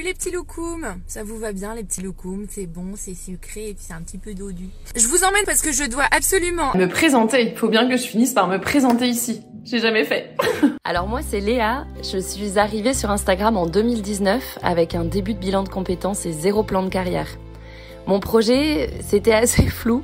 Les petits loukoums, ça vous va bien les petits loukoums, c'est bon, c'est sucré et puis c'est un petit peu dodu. Je vous emmène parce que je dois absolument me présenter. Il faut bien que je finisse par me présenter ici. J'ai jamais fait. Alors moi c'est Léa, je suis arrivée sur Instagram en 2019 avec un début de bilan de compétences et 0 plan de carrière. Mon projet, c'était assez flou.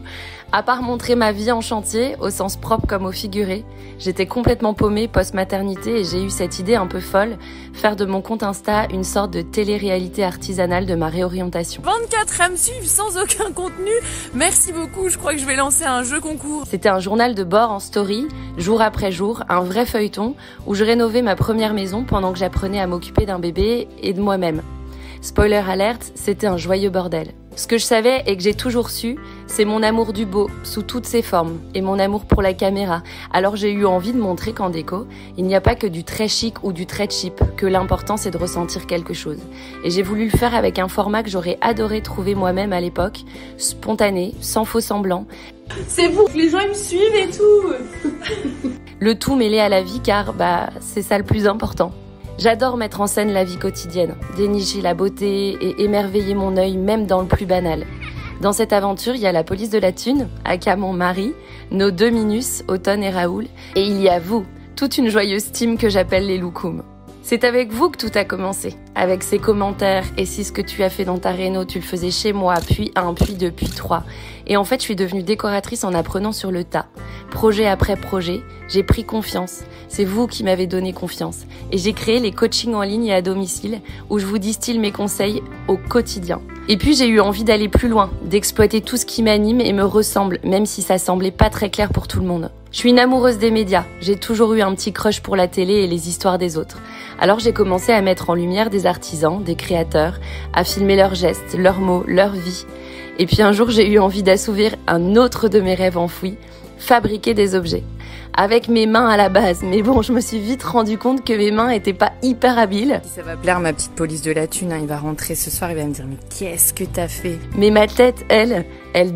À part montrer ma vie en chantier, au sens propre comme au figuré, j'étais complètement paumée post-maternité et j'ai eu cette idée un peu folle, faire de mon compte Insta une sorte de télé-réalité artisanale de ma réorientation. 24 à me suivre sans aucun contenu, merci beaucoup, je crois que je vais lancer un jeu concours. C'était un journal de bord en story, jour après jour, un vrai feuilleton, où je rénovais ma première maison pendant que j'apprenais à m'occuper d'un bébé et de moi-même. Spoiler alerte, c'était un joyeux bordel. Ce que je savais et que j'ai toujours su, c'est mon amour du beau, sous toutes ses formes, et mon amour pour la caméra. Alors j'ai eu envie de montrer qu'en déco, il n'y a pas que du très chic ou du très cheap, que l'important c'est de ressentir quelque chose. Et j'ai voulu le faire avec un format que j'aurais adoré trouver moi-même à l'époque, spontané, sans faux semblant. C'est vous, les gens ils me suivent et tout. Le tout mêlé à la vie car, c'est ça le plus important. J'adore mettre en scène la vie quotidienne, dénicher la beauté et émerveiller mon œil même dans le plus banal. Dans cette aventure, il y a la police de la thune, aka mon mari, nos 2 minus, Automne et Raoul, et il y a vous, toute une joyeuse team que j'appelle les loukoums. C'est avec vous que tout a commencé, avec ces commentaires et si ce que tu as fait dans ta réno, tu le faisais chez moi, puis 1, puis 2, puis 3. Et en fait, je suis devenue décoratrice en apprenant sur le tas. Projet après projet, j'ai pris confiance. C'est vous qui m'avez donné confiance. Et j'ai créé les coachings en ligne et à domicile où je vous distille mes conseils au quotidien. Et puis j'ai eu envie d'aller plus loin, d'exploiter tout ce qui m'anime et me ressemble, même si ça semblait pas très clair pour tout le monde. Je suis une amoureuse des médias, j'ai toujours eu un petit crush pour la télé et les histoires des autres. Alors j'ai commencé à mettre en lumière des artisans, des créateurs, à filmer leurs gestes, leurs mots, leur vie. Et puis un jour j'ai eu envie d'assouvir un autre de mes rêves enfouis, fabriquer des objets. Avec mes mains à la base, mais bon, je me suis vite rendu compte que mes mains étaient pas hyper habiles. Ça va plaire ma petite police de la thune, il va rentrer ce soir, il va me dire mais qu'est-ce que t'as fait? Mais ma tête, elle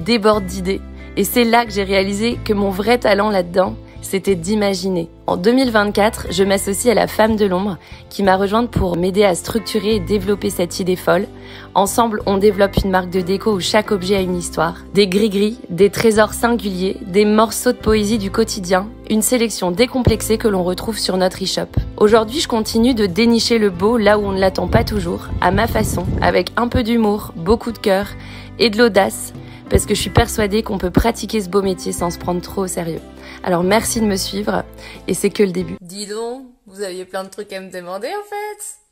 déborde d'idées. Et c'est là que j'ai réalisé que mon vrai talent là-dedans, c'était d'imaginer. En 2024, je m'associe à la femme de l'ombre qui m'a rejointe pour m'aider à structurer et développer cette idée folle. Ensemble, on développe une marque de déco où chaque objet a une histoire. Des gris-gris, des trésors singuliers, des morceaux de poésie du quotidien, une sélection décomplexée que l'on retrouve sur notre e-shop. Aujourd'hui, je continue de dénicher le beau là où on ne l'attend pas toujours, à ma façon, avec un peu d'humour, beaucoup de cœur et de l'audace, parce que je suis persuadée qu'on peut pratiquer ce beau métier sans se prendre trop au sérieux. Alors merci de me suivre, et c'est que le début. Dis donc, vous aviez plein de trucs à me demander en fait.